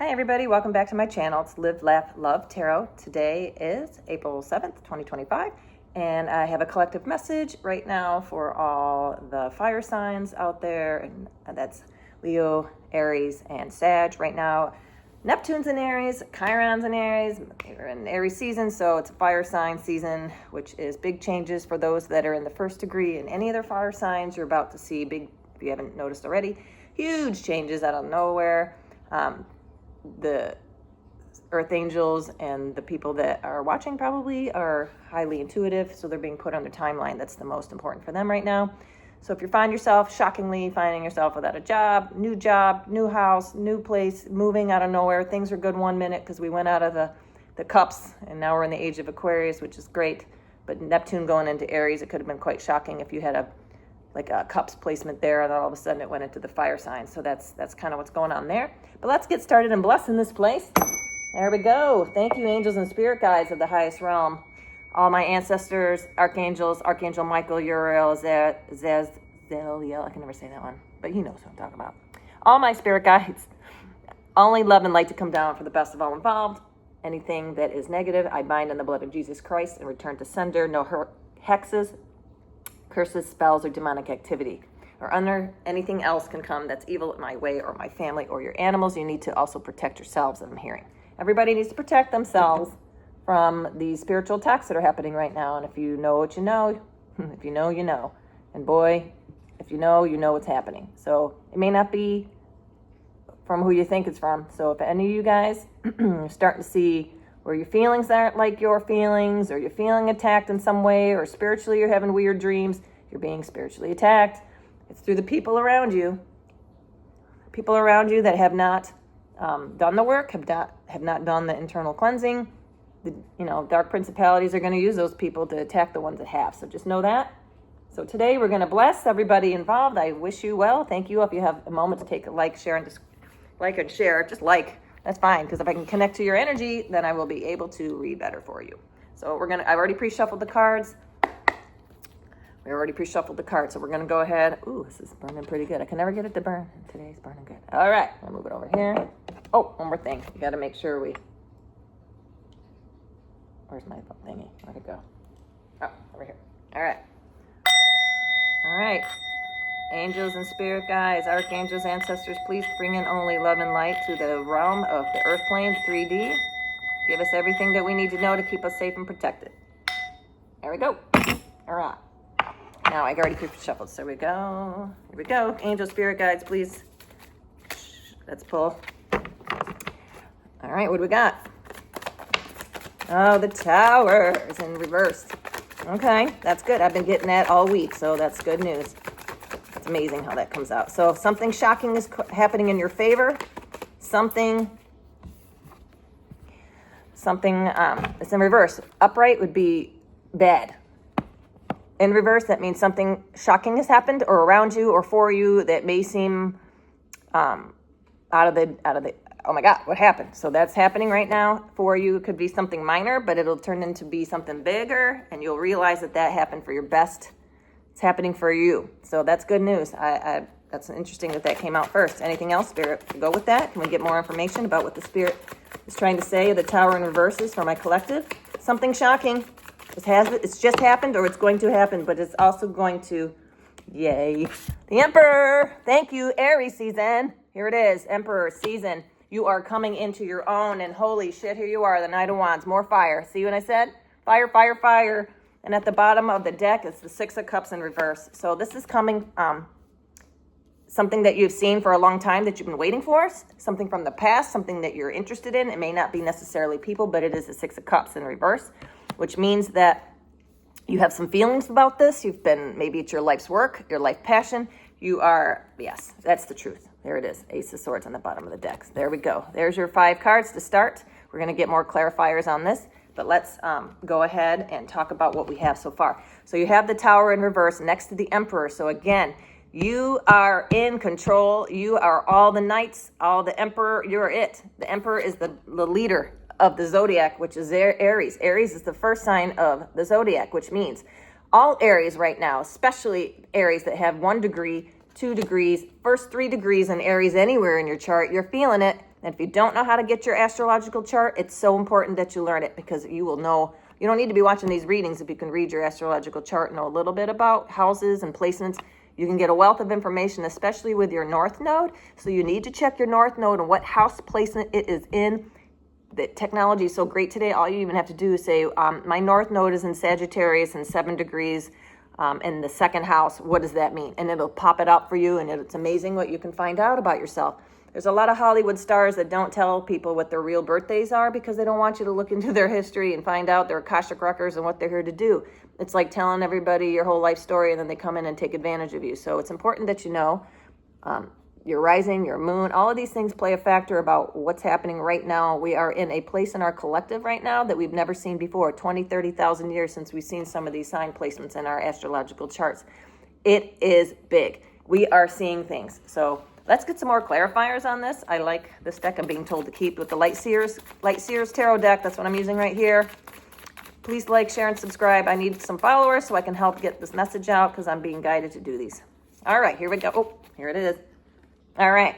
Hi everybody, welcome back to my channel. It's Live, Laugh, Love Tarot. Today is April 7th, 2025, and I have a collective message right now for all the fire signs out there, and that's Leo, Aries, and Sag. Right now, Neptune's in Aries, Chiron's in Aries, we're in Aries season, so it's a fire sign season, which is big changes for those that are in the first degree. And any other fire signs, you're about to see big, if you haven't noticed already, huge changes out of nowhere. The earth angels and the people that are watching probably are highly intuitive, so they're being put on the timeline. That's the most important for them right now. So if you find yourself shockingly finding yourself without a job, new house, new place, moving out of nowhere, things are good 1 minute because we went out of the cups and now we're in the age of Aquarius, which is great. But Neptune going into Aries, it could have been quite shocking if you had a cups placement there and all of a sudden it went into the fire sign. So that's kind of what's going on there. But let's get started and bless in this place. There we go. Thank you, angels and spirit guides of the highest realm. All my ancestors, archangels, Archangel Michael, Uriel, Zeliel, I can never say that one, but he knows what I'm talking about. All my spirit guides, only love and light to come down for the best of all involved. Anything that is negative, I bind in the blood of Jesus Christ and return to sender. No hexes, curses, spells, or demonic activity, or under anything else can come that's evil in my way or my family or your animals. You need to also protect yourselves, that I'm hearing. Everybody needs to protect themselves from these spiritual attacks that are happening right now. And if you know what you know, if you know, you know. And boy, if you know what's happening. So it may not be from who you think it's from. So if any of you guys are starting to see where your feelings aren't like your feelings, or you're feeling attacked in some way, or spiritually you're having weird dreams, you're being spiritually attacked, it's through the people around you. People around you that have not done the work, have not done the internal cleansing. Dark principalities are going to use those people to attack the ones that have. So just know that. So today we're going to bless everybody involved. I wish you well. Thank you. If you have a moment to take a like, share, and just like. That's fine, because if I can connect to your energy, then I will be able to read better for you. So I've already pre-shuffled the cards. We already pre-shuffled the cards, so we're going to go ahead. Ooh, this is burning pretty good. I can never get it to burn. Today's burning good. All right, I'll move it over here. Oh, one more thing. You got to make sure where's my thingy? Where'd it go? Oh, over here. All right. All right. Angels and spirit guides, archangels, ancestors, please bring in only love and light to the realm of the earth plane, 3D. Give us everything that we need to know to keep us safe and protected. There we go. All right. Now I already pre-shuffled, so here we go. Here we go. Angel, spirit guides, please. Let's pull. All right, what do we got? Oh, the Tower is in reverse. Okay, that's good. I've been getting that all week, so that's good news. It's amazing how that comes out. So something shocking is happening in your favor. Something it's in reverse. Upright would be bad. In reverse, that means something shocking has happened, or around you, or for you, that may seem out of the. Oh my God, what happened? So that's happening right now for you. It could be something minor, but it'll turn into be something bigger, and you'll realize that happened for your best. It's happening for you. So that's good news. That's interesting that came out first. Anything else, Spirit, to go with that? Can we get more information about what the Spirit is trying to say? The Tower in reverse is for my collective. Something shocking. It's just happened, or it's going to happen, but it's also going to, yay. The Emperor. Thank you, Aries season. Here it is, Emperor season. You are coming into your own, and holy shit, here you are, the Knight of Wands. More fire. See what I said? Fire, fire, fire. And at the bottom of the deck is the Six of Cups in reverse. So this is coming, something that you've seen for a long time that you've been waiting for, something from the past, something that you're interested in. It may not be necessarily people, but it is the Six of Cups in reverse, which means that you have some feelings about this. Maybe it's your life's work, your life passion. Yes, that's the truth. There it is, Ace of Swords on the bottom of the deck. There we go. There's your 5 cards to start. We're going to get more clarifiers on this. But let's go ahead and talk about what we have so far. So you have the Tower in reverse next to the Emperor. So again, you are in control. You are all the knights, all the Emperor. You're it. The Emperor is the leader of the zodiac, which is Aries. Aries is the first sign of the zodiac, which means all Aries right now, especially Aries that have 1 degree, 2 degrees, first 3 degrees in Aries anywhere in your chart, you're feeling it. And if you don't know how to get your astrological chart, it's so important that you learn it, because you will know. You don't need to be watching these readings if you can read your astrological chart, know a little bit about houses and placements. You can get a wealth of information, especially with your North Node. So you need to check your North Node and what house placement it is in. The technology is so great today. All you even have to do is say, my North Node is in Sagittarius and 7 degrees in the second house. What does that mean? And it'll pop it up for you, and it's amazing what you can find out about yourself. There's a lot of Hollywood stars that don't tell people what their real birthdays are because they don't want you to look into their history and find out their Akashic records and what they're here to do. It's like telling everybody your whole life story, and then they come in and take advantage of you. So it's important that you know your rising, your moon, all of these things play a factor about what's happening right now. We are in a place in our collective right now that we've never seen before. 20, 30,000 years since we've seen some of these sign placements in our astrological charts. It is big. We are seeing things. So let's get some more clarifiers on this. I like this deck I'm being told to keep with the Light Seers Tarot deck. That's what I'm using right here. Please like, share, and subscribe. I need some followers so I can help get this message out because I'm being guided to do these. All right, here we go. Oh, here it is. All right.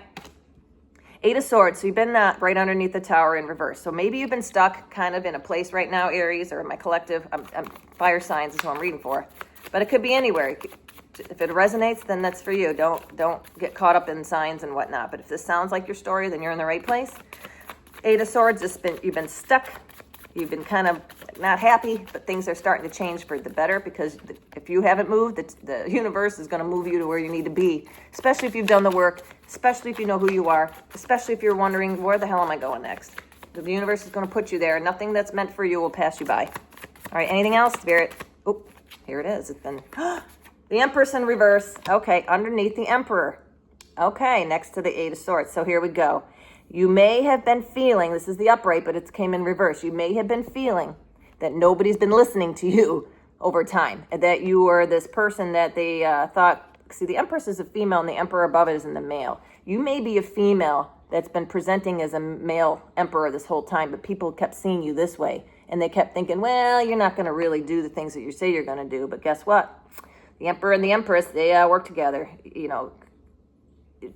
8 of Swords. So you've been right underneath the Tower in reverse. So maybe you've been stuck kind of in a place right now, Aries, or my collective. I'm fire signs is who I'm reading for. But it could be anywhere. If it resonates, then that's for you. Don't get caught up in signs and whatnot. But if this sounds like your story, then you're in the right place. 8 of Swords, you've been stuck. You've been kind of not happy, but things are starting to change for the better, because if you haven't moved, the universe is going to move you to where you need to be, especially if you've done the work, especially if you know who you are, especially if you're wondering, where the hell am I going next? The universe is going to put you there. Nothing that's meant for you will pass you by. All right, anything else, Spirit? Oh, here it is. It's been the Empress in reverse. Okay, underneath the Emperor. Okay, next to the 8 of Swords. So here we go. You may have been feeling, this is the upright, but it came in reverse. You may have been feeling that nobody's been listening to you over time, and that you were this person that they thought, see, the Empress is a female and the Emperor above it is in the male. You may be a female that's been presenting as a male emperor this whole time, but people kept seeing you this way, and they kept thinking, well, you're not going to really do the things that you say you're going to do. But guess what? The Emperor and the Empress, they work together, you know.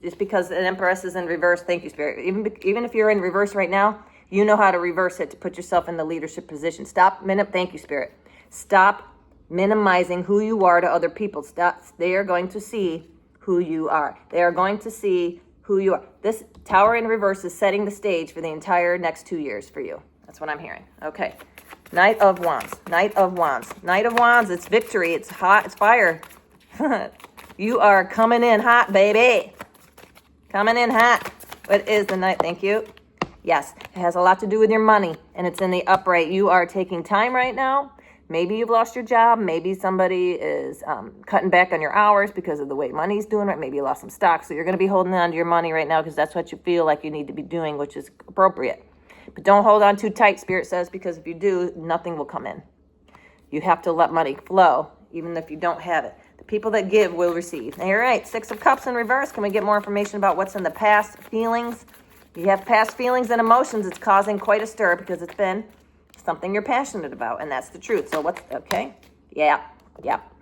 Just because an Empress is in reverse, thank you, Spirit. Even if you're in reverse right now, you know how to reverse it to put yourself in the leadership position. Thank you, Spirit. Stop minimizing who you are to other people. They are going to see who you are. They are going to see who you are. This Tower in reverse is setting the stage for the entire next 2 years for you. That's what I'm hearing. Okay. Knight of Wands. Knight of Wands. Knight of Wands, it's victory. It's hot. It's fire. You are coming in hot, baby. Coming in hot. What is the Knight? Thank you. Yes, it has a lot to do with your money, and it's in the upright. You are taking time right now. Maybe you've lost your job. Maybe somebody is cutting back on your hours because of the way money's doing right. Maybe you lost some stock, so you're going to be holding on to your money right now because that's what you feel like you need to be doing, which is appropriate. But don't hold on too tight, Spirit says, because if you do, nothing will come in. You have to let money flow, even if you don't have it. The people that give will receive. All right, 6 of Cups in reverse. Can we get more information about what's in the past feelings? You have past feelings and emotions. It's causing quite a stir because it's been something you're passionate about, and that's the truth. So what's, okay? Yeah.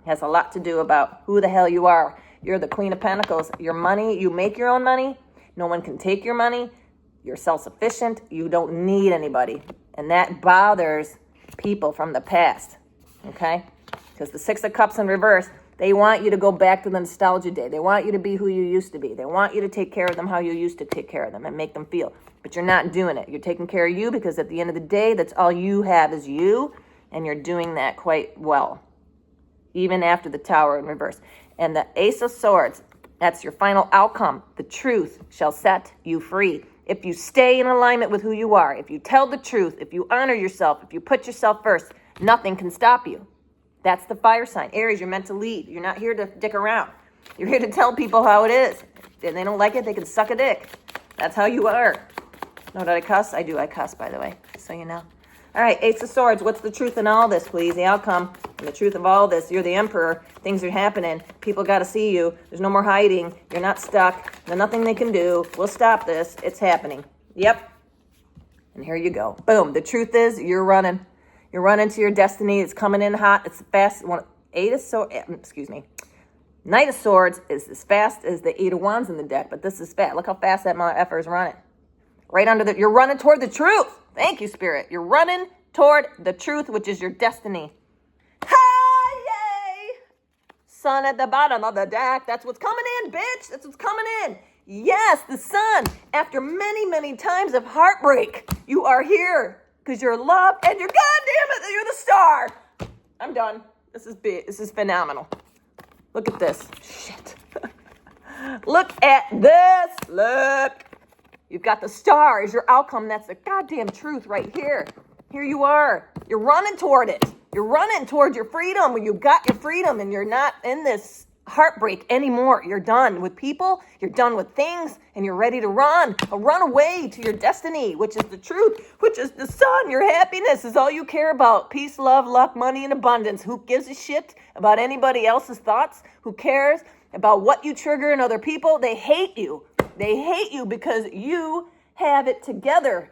Has a lot to do about who the hell you are. You're the Queen of Pentacles. Your money, you make your own money. No one can take your money. You're self-sufficient. You don't need anybody. And that bothers people from the past, okay? Because the 6 of Cups in reverse, they want you to go back to the nostalgia day. They want you to be who you used to be. They want you to take care of them how you used to take care of them and make them feel. But you're not doing it. You're taking care of you because at the end of the day, that's all you have is you, and you're doing that quite well, even after the Tower in reverse. And the Ace of Swords, that's your final outcome. The truth shall set you free. If you stay in alignment with who you are, if you tell the truth, if you honor yourself, if you put yourself first, nothing can stop you. That's the fire sign. Aries, you're meant to lead. You're not here to dick around. You're here to tell people how it is. And they don't like it, they can suck a dick. That's how you are. No, did I cuss? I do. I cuss, by the way, just so you know. All right, Ace of Swords. What's the truth in all this, please? The outcome and the truth of all this. You're the Emperor. Things are happening. People got to see you. There's no more hiding. You're not stuck. There's nothing they can do. We'll stop this. It's happening. Yep. And here you go. Boom. The truth is you're running. You're running to your destiny. It's coming in hot. It's fast. Knight of Swords is as fast as the 8 of Wands in the deck, but this is fast. Look how fast that mother effer is running. Right under you're running toward the truth. Thank you, Spirit. You're running toward the truth, which is your destiny. Hi, yay! Sun at the bottom of the deck. That's what's coming in, bitch. That's what's coming in. Yes, the sun. After many, many times of heartbreak, you are here because you're loved and you're, goddamn it, you're the star. I'm done. This is big. This is phenomenal. Look at this. Shit. Look at this. Look. You've got the star as your outcome. That's the goddamn truth right here. Here you are. You're running toward it. You're running toward your freedom when you got your freedom and you're not in this heartbreak anymore. You're done with people. You're done with things and you're ready to run. Run away to your destiny, which is the truth, which is the sun. Your happiness is all you care about. Peace, love, luck, money, and abundance. Who gives a shit about anybody else's thoughts? Who cares about what you trigger in other people? They hate you. They hate you because you have it together.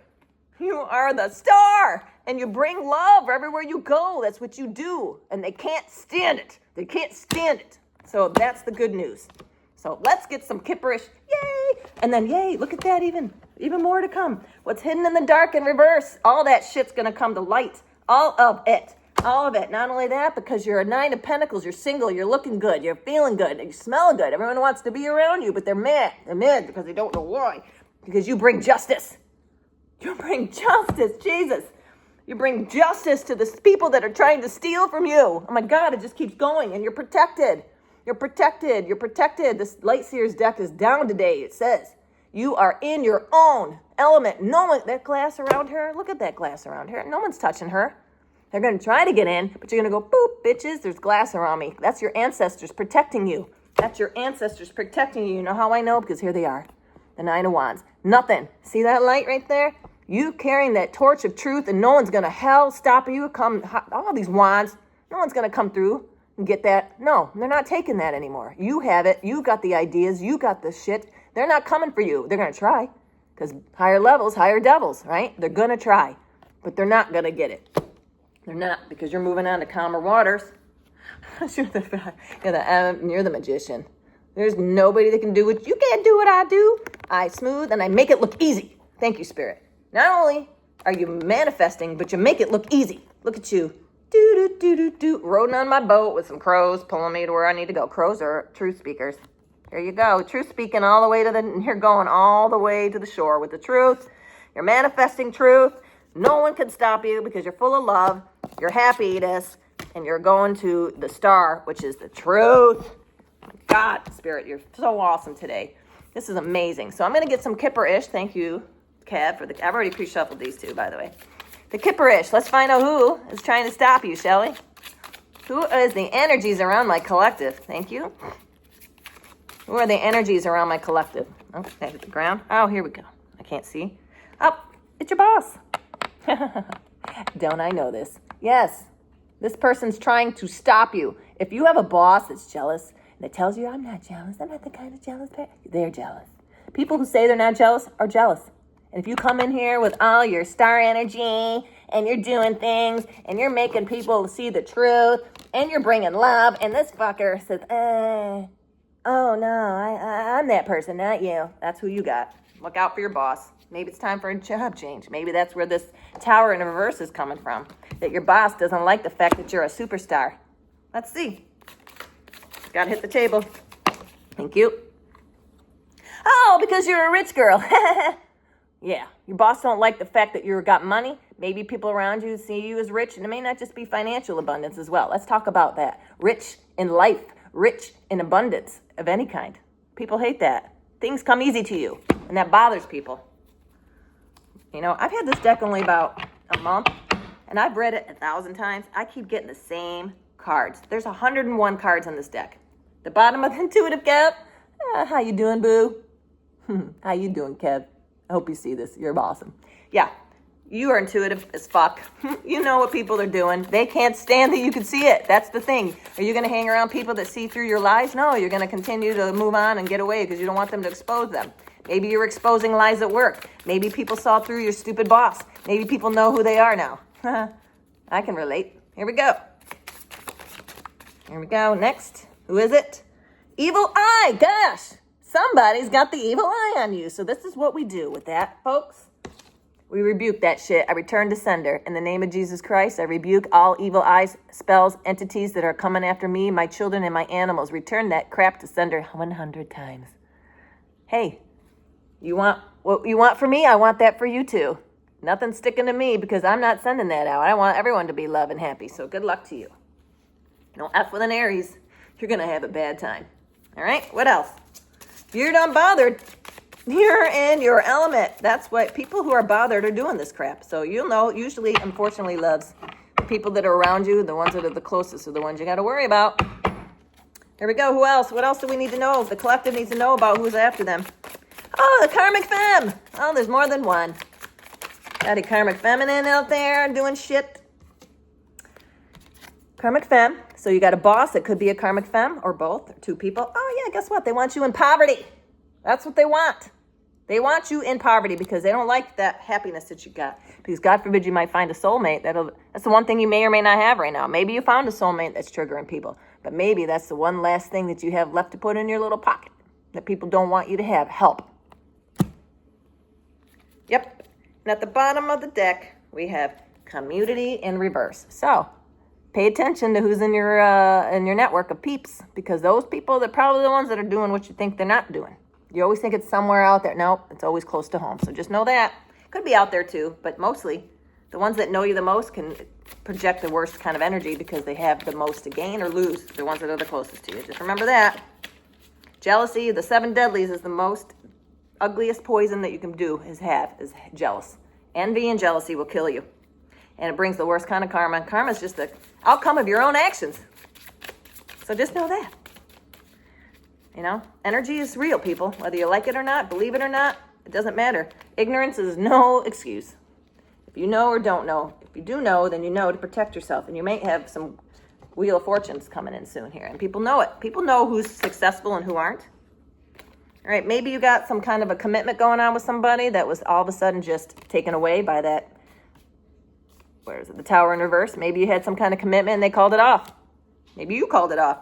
You are the star and you bring love everywhere you go. That's what you do. And they can't stand it. They can't stand it. So that's the good news. So let's get some kipperish. Yay. And then yay, look at that even more to come. What's hidden in the dark in reverse. All that shit's going to come to light. All of it. All of it. Not only that, because you're a 9 of Pentacles, you're single, you're looking good, you're feeling good, you smell good. Everyone wants to be around you, but they're mad. They're mad because they don't know why. Because you bring justice. You bring justice, Jesus. You bring justice to the people that are trying to steal from you. Oh my God, it just keeps going, and you're protected. You're protected. You're protected. This Light Seers deck is down today. It says you are in your own element. No one, that glass around her, look at that glass around her. No one's touching her. They're going to try to get in, but you're going to go, boop, bitches, there's glass around me. That's your ancestors protecting you. That's your ancestors protecting you. You know how I know? Because here they are, the 9 of Wands. Nothing. See that light right there? You carrying that torch of truth, and no one's going to stop you. All these wands, no one's going to come through and get that. No, they're not taking that anymore. You have it. You got the ideas. You got the shit. They're not coming for you. They're going to try because higher levels, higher devils, right? They're going to try, but they're not going to get it. They're not, because you're moving on to calmer waters. You're the magician. There's nobody that can do what you can't do what I do. I smooth and I make it look easy. Thank you, Spirit. Not only are you manifesting, but you make it look easy. Look at you. Rode on my boat with some crows pulling me to where I need to go. Crows are truth speakers. There you go. Truth speaking all the way you're going all the way to the shore with the truth. You're manifesting truth. No one can stop you because you're full of love. Your happiness, and you're going to the star, which is the truth. God, Spirit, you're so awesome today. This is amazing. So I'm going to get some kipperish. Thank you, Kev, I've already pre-shuffled these two, by the way. The kipperish. Let's find out who is trying to stop you, shall we? Who is the energies around my collective? Thank you. Who are the energies around my collective? Okay, hit the ground. Oh, here we go. I can't see. Oh, it's your boss. Don't I know this? Yes, this person's trying to stop you. If you have a boss that's jealous and that tells you, I'm not jealous, I'm not the kind of jealous person, they're jealous. People who say they're not jealous are jealous. And if you come in here with all your star energy and you're doing things and you're making people see the truth and you're bringing love, and this fucker says, oh no, I'm that person, not you. That's who you got. Look out for your boss. Maybe it's time for a job change. Maybe that's where this tower in reverse is coming from. That your boss doesn't like the fact that you're a superstar. Let's see. Gotta hit the table. Thank you. Oh, because you're a rich girl. Yeah, your boss don't like the fact that you've got money. Maybe people around you see you as rich, and it may not just be financial abundance as well. Let's talk about that. Rich in life, rich in abundance of any kind. People hate that. Things come easy to you, and that bothers people. You know, I've had this deck only about a month, and I've read it 1,000 times. I keep getting the same cards. There's 101 cards on this deck. The bottom of the intuitive Kev. How you doing, boo? How you doing, Kev? I hope you see this. You're awesome. Yeah, you are intuitive as fuck. You know what people are doing. They can't stand that you can see it. That's the thing. Are you going to hang around people that see through your lies? No, you're going to continue to move on and get away because you don't want them to expose them. Maybe you're exposing lies at work. Maybe people saw through your stupid boss. Maybe people know who they are now. I can relate. Here we go. Here we go. Next. Who is it? Evil Eye. Gosh. Somebody's got the evil eye on you. So this is what we do with that, folks. We rebuke that shit. I return to sender. In the name of Jesus Christ, I rebuke all evil eyes, spells, entities that are coming after me, my children, and my animals. Return that crap to sender 100 times. Hey, you want what you want for me? I want that for you too. Nothing's sticking to me because I'm not sending that out. I want everyone to be loved and happy. So good luck to you. Don't F with an Aries. You're going to have a bad time. All right? What else? If you're done bothered, you're in your element. That's what people who are bothered are doing this crap. So you'll know, usually, unfortunately, loves, the people that are around you, the ones that are the closest are the ones you got to worry about. Here we go. Who else? What else do we need to know? The collective needs to know about who's after them. Oh, the karmic femme. Oh, there's more than one. Got a karmic feminine out there doing shit. Karmic femme. So you got a boss that could be a karmic femme or both, or two people. Oh, yeah, guess what? They want you in poverty. That's what they want. They want you in poverty because they don't like that happiness that you got. Because God forbid you might find a soulmate. That's the one thing you may or may not have right now. Maybe you found a soulmate that's triggering people. But maybe that's the one last thing that you have left to put in your little pocket that people don't want you to have. Help. Yep. And at the bottom of the deck, we have community in reverse. So pay attention to who's in your network of peeps, because those people are probably the ones that are doing what you think they're not doing. You always think it's somewhere out there. No, it's always close to home. So just know that. Could be out there too, but mostly the ones that know you the most can project the worst kind of energy because they have the most to gain or lose, the ones that are the closest to you. Just remember that. Jealousy, the 7 deadlies, is the most ugliest poison that you can do is jealous. Envy and jealousy will kill you. And it brings the worst kind of karma. Karma is just the outcome of your own actions. So just know that. Energy is real, people. Whether you like it or not, believe it or not, it doesn't matter. Ignorance is no excuse. If you know or don't know, if you do know, then you know to protect yourself. And you may have some Wheel of Fortunes coming in soon here. And people know it. People know who's successful and who aren't. All right, maybe you got some kind of a commitment going on with somebody that was all of a sudden just taken away by that, the Tower in reverse. Maybe you had some kind of commitment and they called it off. Maybe you called it off.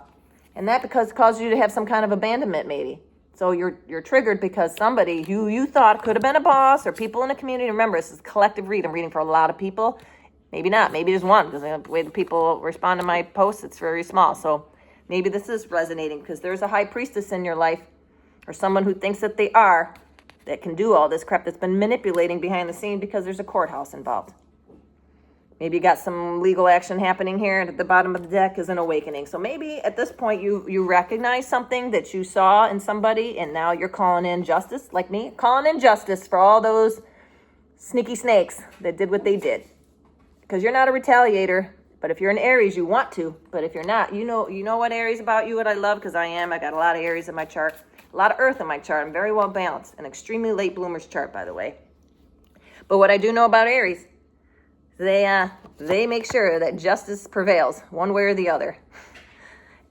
And that because caused you to have some kind of abandonment maybe. So you're triggered because somebody who you thought could have been a boss or people in the community. Remember, this is a collective read. I'm reading for a lot of people. Maybe not. Maybe there's one because the way the people respond to my posts, it's very small. So maybe this is resonating because there's a high priestess in your life or someone who thinks that they are that can do all this crap that's been manipulating behind the scene because there's a courthouse involved. Maybe you got some legal action happening here, and at the bottom of the deck is an awakening. So maybe at this point you recognize something that you saw in somebody, and now you're calling in justice, like me, calling in justice for all those sneaky snakes that did what they did. Because you're not a retaliator, but if you're an Aries, you want to. But if you're not, you know what Aries about you, what I love, because I am. I got a lot of Aries in my chart, a lot of Earth in my chart. I'm very well balanced, an extremely late bloomer's chart, by the way. But what I do know about Aries, they make sure that justice prevails one way or the other.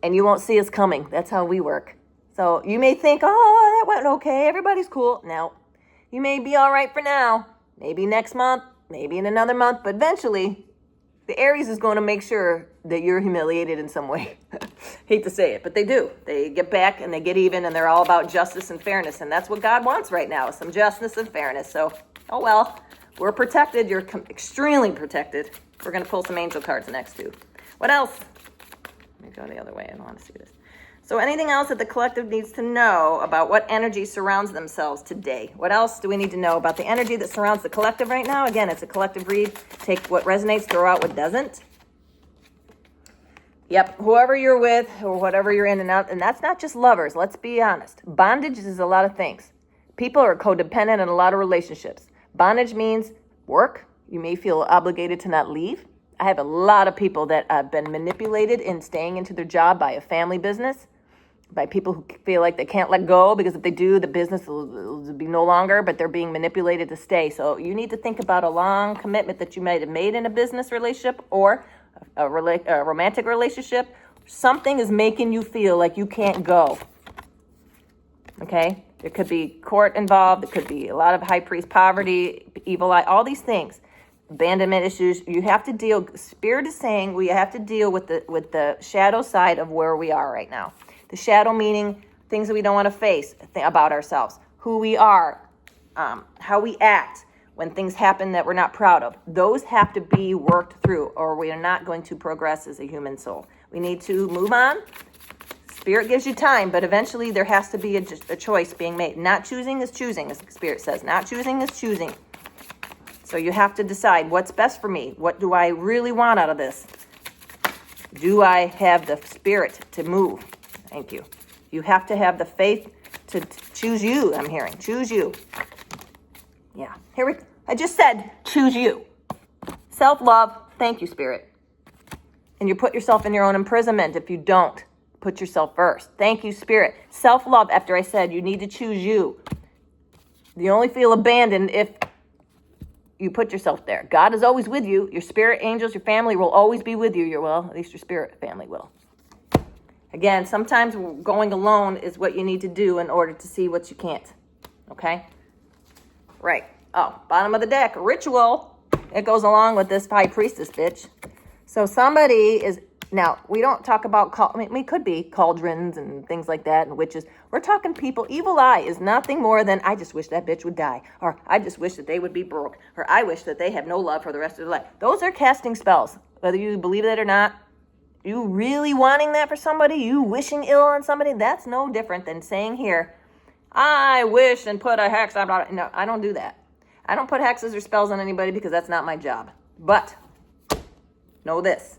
And you won't see us coming. That's how we work. So you may think, oh, that went okay. Everybody's cool. No, you may be all right for now. Maybe next month, maybe in another month. But eventually, the Aries is going to make sure that you're humiliated in some way. Hate to say it, but they do. They get back and they get even, and they're all about justice and fairness. And that's what God wants right now, some justice and fairness. So, oh well. We're protected. You're extremely protected. We're going to pull some angel cards next, too. What else? Let me go the other way. I don't want to see this. So anything else that the collective needs to know about what energy surrounds themselves today? What else do we need to know about the energy that surrounds the collective right now? Again, it's a collective read. Take what resonates, throw out what doesn't. Yep, whoever you're with or whatever you're in and out. And that's not just lovers. Let's be honest. Bondage is a lot of things. People are codependent in a lot of relationships. Bondage means work. You may feel obligated to not leave. I have a lot of people that have been manipulated in staying into their job by a family business, by people who feel like they can't let go because if they do, the business will be no longer, but they're being manipulated to stay. So you need to think about a long commitment that you might have made in a business relationship or a romantic relationship. Something is making you feel like you can't go. Okay? There could be court involved. There could be a lot of high priest poverty, evil eye, all these things. Abandonment issues. You have to deal, Spirit is saying we have to deal with the shadow side of where we are right now. The shadow meaning things that we don't want to face about ourselves, who we are, how we act when things happen that we're not proud of. Those have to be worked through, or we are not going to progress as a human soul. We need to move on. Spirit gives you time, but eventually there has to be a choice being made. Not choosing is choosing, as Spirit says. Not choosing is choosing. So you have to decide what's best for me. What do I really want out of this? Do I have the spirit to move? Thank you. You have to have the faith to choose you, I'm hearing. Choose you. Yeah. I just said, choose you. Self-love. Thank you, Spirit. And you put yourself in your own imprisonment if you don't put yourself first. Thank you, Spirit. Self-love, after I said you need to choose you. You only feel abandoned if you put yourself there. God is always with you. Your spirit angels, your family will always be with you. At least your spirit family will. Again, sometimes going alone is what you need to do in order to see what you can't. Okay? Right. Oh, bottom of the deck, ritual. It goes along with this high priestess bitch. So somebody is, now we don't talk about, we could be cauldrons and things like that and witches. We're talking people. Evil eye is nothing more than, I just wish that bitch would die. Or I just wish that they would be broke. Or I wish that they have no love for the rest of their life. Those are casting spells. Whether you believe that or not, you really wanting that for somebody, you wishing ill on somebody, that's no different than saying here, I wish and put a hex. No, I don't do that. I don't put hexes or spells on anybody because that's not my job. But know this.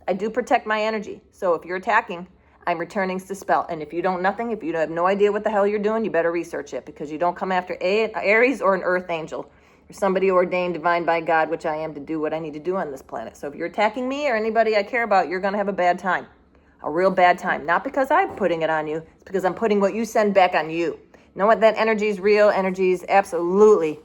I do protect my energy. So if you're attacking, I'm returning the spell. And if you don't if you have no idea what the hell you're doing, you better research it, because you don't come after Aries or an earth angel or somebody ordained divine by God, which I am, to do what I need to do on this planet. So if you're attacking me or anybody I care about, you're going to have a bad time. A real bad time. Not because I'm putting it on you. It's because I'm putting what you send back on you. Know what? That energy is real. Energy is absolutely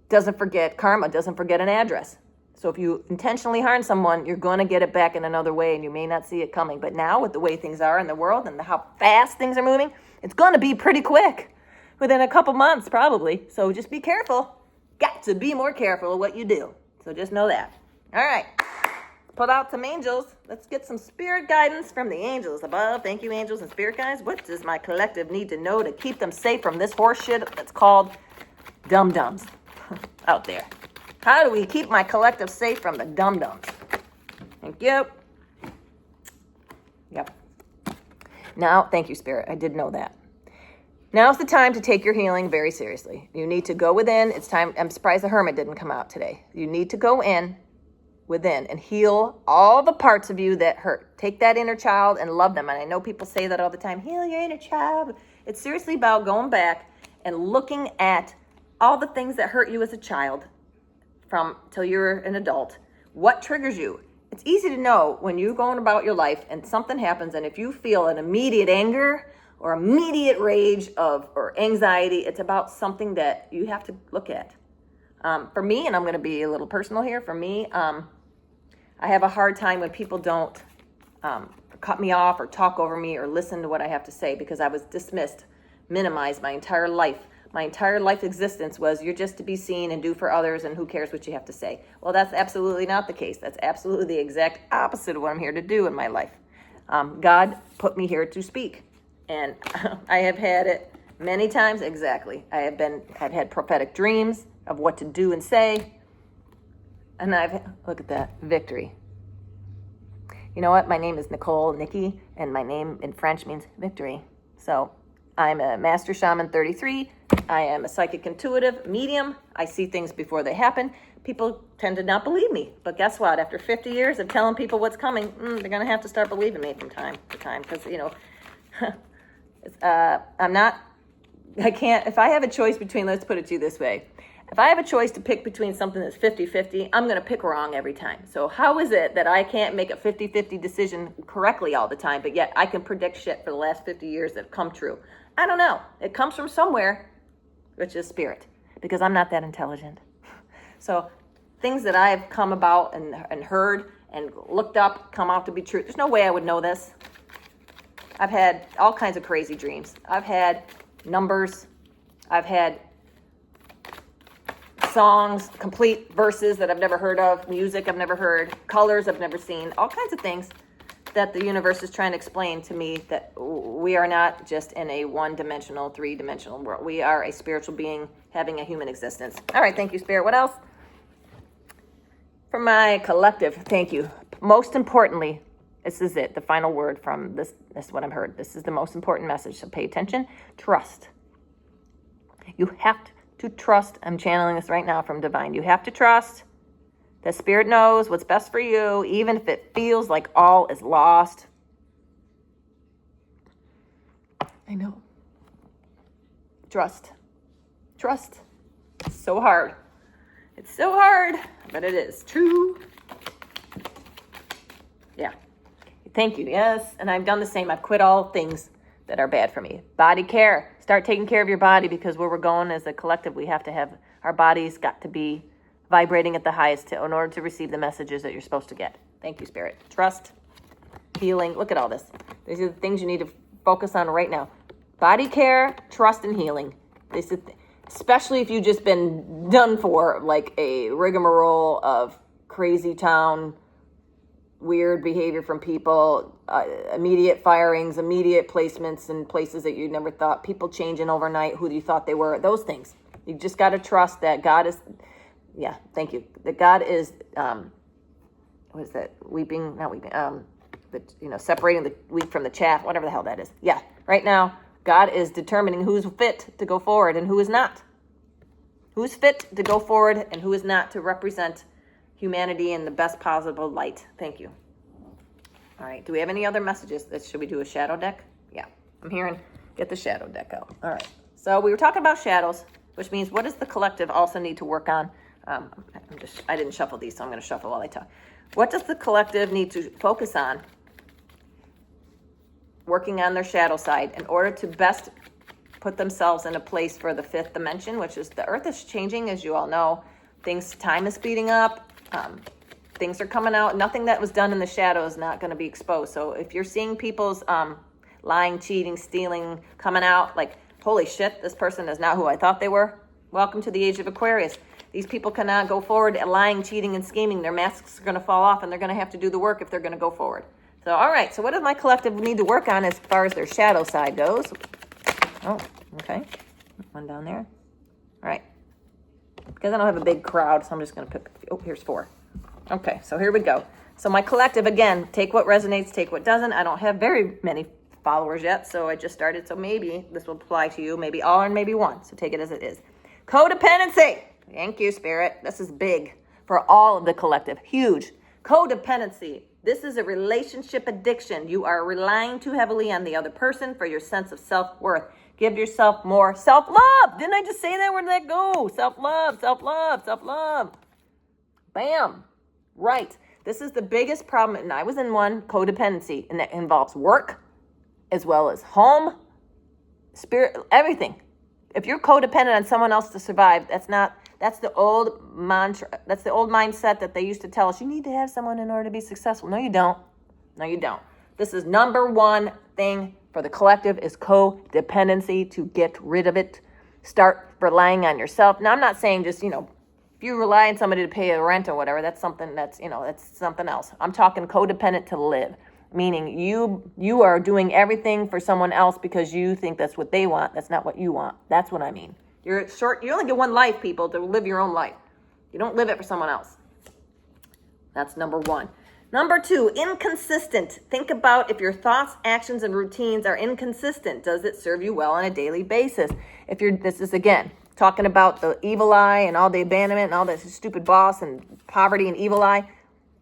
doesn't forget. Karma doesn't forget an address. So if you intentionally harm someone, you're going to get it back in another way, and you may not see it coming. But now, with the way things are in the world and how fast things are moving, it's going to be pretty quick. Within a couple months, probably. So just be careful. Got to be more careful of what you do. So just know that. All right. Put out some angels. Let's get some spirit guidance from the angels above. Thank you, angels and spirit guides. What does my collective need to know to keep them safe from this horse shit that's called dum-dums out there? How do we keep my collective safe from the dum-dums? Thank you. Yep. Now, thank you, Spirit. I did know that. Now's the time to take your healing very seriously. You need to go within. It's time. I'm surprised the Hermit didn't come out today. You need to go within and heal all the parts of you that hurt. Take that inner child and love them. And I know people say that all the time. Heal your inner child. It's seriously about going back and looking at all the things that hurt you as a child from till you're an adult. What triggers you? It's easy to know when you're going about your life and something happens, and if you feel an immediate anger or immediate rage or anxiety, it's about something that you have to look at. For me, and I'm going to be a little personal here, for me, I have a hard time when people don't cut me off or talk over me or listen to what I have to say, because I was dismissed, minimized my entire life. My entire life existence was, you're just to be seen and do for others, and who cares what you have to say. Well, that's absolutely not the case. That's absolutely the exact opposite of what I'm here to do in my life. God put me here to speak. And I have had it many times, exactly. I've had prophetic dreams of what to do and say. And look at that, victory. You know what? My name is Nikki, and my name in French means victory. So I'm a Master Shaman 33. I am a psychic intuitive medium. I see things before they happen. People tend to not believe me. But guess what? After 50 years of telling people what's coming, they're going to have to start believing me from time to time. Because, I can't, if I have a choice between, let's put it to you this way. If I have a choice to pick between something that's 50-50, I'm going to pick wrong every time. So how is it that I can't make a 50-50 decision correctly all the time, but yet I can predict shit for the last 50 years that have come true? I don't know. It comes from somewhere, which is spirit, because I'm not that intelligent. So things that I've come about and heard and looked up come out to be true. There's no way I would know this. I've had all kinds of crazy dreams. I've had numbers. I've had songs, complete verses that I've never heard of, music I've never heard, colors I've never seen, all kinds of things. that the universe is trying to explain to me that we are not just in a one-dimensional, three-dimensional world. We are a spiritual being having a human existence. All right, thank you, Spirit. What else? For my collective, thank you. Most importantly, this is it, the final word from this. This is what I've heard. This is the most important message, so pay attention. Trust. You have to trust. I'm channeling this right now from Divine. You have to trust that Spirit knows what's best for you, even if it feels like all is lost. I know. Trust. Trust. It's so hard. It's so hard, but it is true. Yeah. Thank you. Yes. And I've done the same. I've quit all things that are bad for me. Body care. Start taking care of your body, because where we're going as a collective, we have to have our bodies got to be vibrating at the highest in order to receive the messages that you're supposed to get. Thank you, Spirit. Trust, healing. Look at all this. These are the things you need to focus on right now. Body care, trust, and healing. This is, especially if you've just been done for like a rigmarole of crazy town, weird behavior from people, immediate firings, immediate placements in places that you never thought, people changing overnight who you thought they were, those things. You just got to trust that God is, yeah, thank you. That God is, what is that? Weeping, not weeping, separating the wheat from the chaff, whatever the hell that is. Yeah, right now, God is determining who's fit to go forward and who is not. Who's fit to go forward and who is not to represent humanity in the best possible light. Thank you. All right. Do we have any other messages? Should we do a shadow deck? Yeah. I'm hearing get the shadow deck out. All right. So we were talking about shadows, which means what does the collective also need to work on? I didn't shuffle these, so I'm going to shuffle while I talk. What does the collective need to focus on working on their shadow side in order to best put themselves in a place for the fifth dimension, which is the earth is changing, as you all know. Time is speeding up. Things are coming out. Nothing that was done in the shadow is not going to be exposed. So if you're seeing people's lying, cheating, stealing coming out, like, holy shit, this person is not who I thought they were. Welcome to the age of Aquarius. These people cannot go forward lying, cheating, and scheming. Their masks are going to fall off, and they're going to have to do the work if they're going to go forward. So, all right. So what does my collective need to work on as far as their shadow side goes? Oh, okay. One down there. All right. Because I don't have a big crowd, so I'm just going to pick, here's 4. Okay, so here we go. So my collective, again, take what resonates, take what doesn't. I don't have very many followers yet, so I just started. So maybe this will apply to you, maybe all and maybe one. So take it as it is. Codependency. Thank you, Spirit. This is big for all of the collective. Huge. Codependency. This is a relationship addiction. You are relying too heavily on the other person for your sense of self-worth. Give yourself more self-love. Didn't I just say that? Where did that go? Self-love, self-love, self-love. Bam. Right. This is the biggest problem. And I was in one, codependency. And that involves work as well as home, spirit, everything. If you're codependent on someone else to survive, that's the old mantra. That's the old mindset that they used to tell us. You need to have someone in order to be successful. No, you don't. No, you don't. This is number one thing for the collective is codependency, to get rid of it. Start relying on yourself. Now, I'm not saying just, if you rely on somebody to pay a rent or whatever, that's something that's something else. I'm talking codependent to live, meaning you are doing everything for someone else because you think that's what they want. That's not what you want. That's what I mean. You only get one life, people, to live your own life. You don't live it for someone else. That's number one. Number 2, inconsistent. Think about if your thoughts, actions, and routines are inconsistent. Does it serve you well on a daily basis? This is again, talking about the evil eye and all the abandonment and all this stupid boss and poverty and evil eye.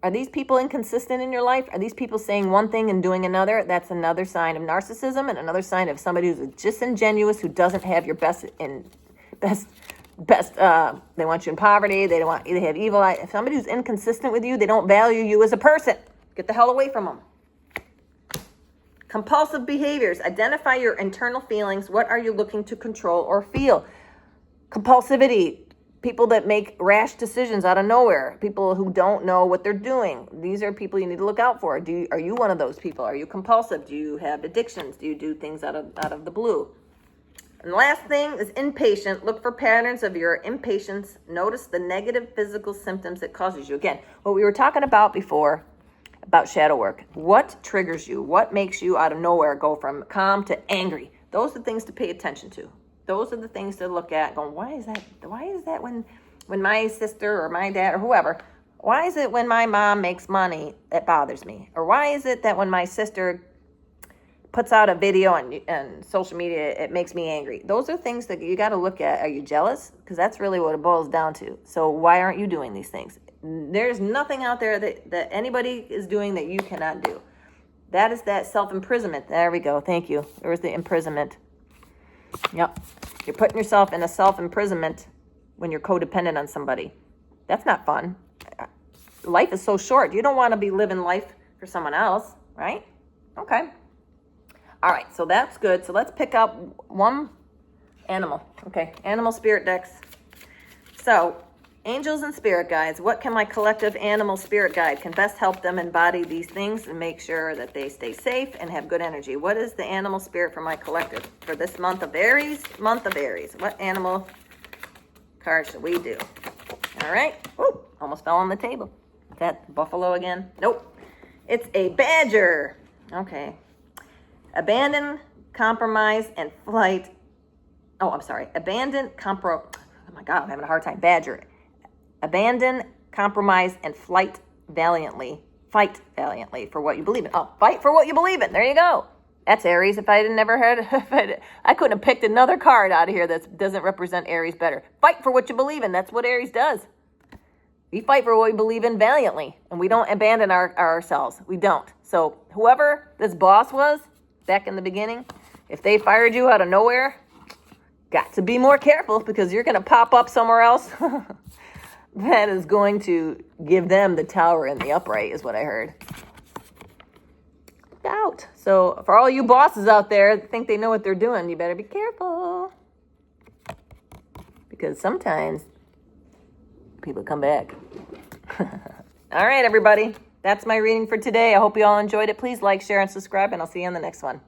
Are these people inconsistent in your life? Are these people saying one thing and doing another? That's another sign of narcissism and another sign of somebody who's disingenuous, who doesn't have your best, they want you in poverty. They have evil eye. If somebody who's inconsistent with you, they don't value you as a person. Get the hell away from them. Compulsive behaviors. Identify your internal feelings. What are you looking to control or feel? Compulsivity. People that make rash decisions out of nowhere. People who don't know what they're doing. These are people you need to look out for. Are you one of those people? Are you compulsive? Do you have addictions? Do you do things out of the blue? And the last thing is impatient. Look for patterns of your impatience. Notice the negative physical symptoms it causes you. Again, what we were talking about before, about shadow work. What triggers you? What makes you out of nowhere go from calm to angry? Those are the things to pay attention to. Those are the things to look at going, why is that when my sister or my dad or whoever, why is it when my mom makes money, it bothers me? Or why is it that when my sister puts out a video on social media, it makes me angry? Those are things that you got to look at. Are you jealous? Because that's really what it boils down to. So why aren't you doing these things? There's nothing out there that anybody is doing that you cannot do. That is that self-imprisonment. There we go. Thank you. There's the imprisonment. Yep. You're putting yourself in a self-imprisonment when you're codependent on somebody. That's not fun. Life is so short. You don't want to be living life for someone else, right? Okay. All right, so that's good. So let's pick up one animal. Okay, animal spirit decks. So, angels and spirit guides. What can my collective animal spirit guide can best help them embody these things and make sure that they stay safe and have good energy? What is the animal spirit for my collective for this month of Aries? Month of Aries. What animal card should we do? All right. Ooh, almost fell on the table. Is that buffalo again? Nope. It's a badger. Okay. Abandon, compromise, and flight. Oh, I'm sorry. Oh my God, I'm having a hard time. Badger. Abandon, compromise, and fight valiantly for what you believe in. Oh, fight for what you believe in. There you go. That's Aries. If I had never heard, I couldn't have picked another card out of here that doesn't represent Aries better. Fight for what you believe in. That's what Aries does. We fight for what we believe in valiantly, and we don't abandon ourselves. We don't. So whoever this boss was back in the beginning, if they fired you out of nowhere, got to be more careful because you're going to pop up somewhere else. That is going to give them the tower in the upright is what I heard. Look out. So for all you bosses out there that think they know what they're doing, you better be careful. Because sometimes people come back. All right, everybody. That's my reading for today. I hope you all enjoyed it. Please like, share, and subscribe, and I'll see you on the next one.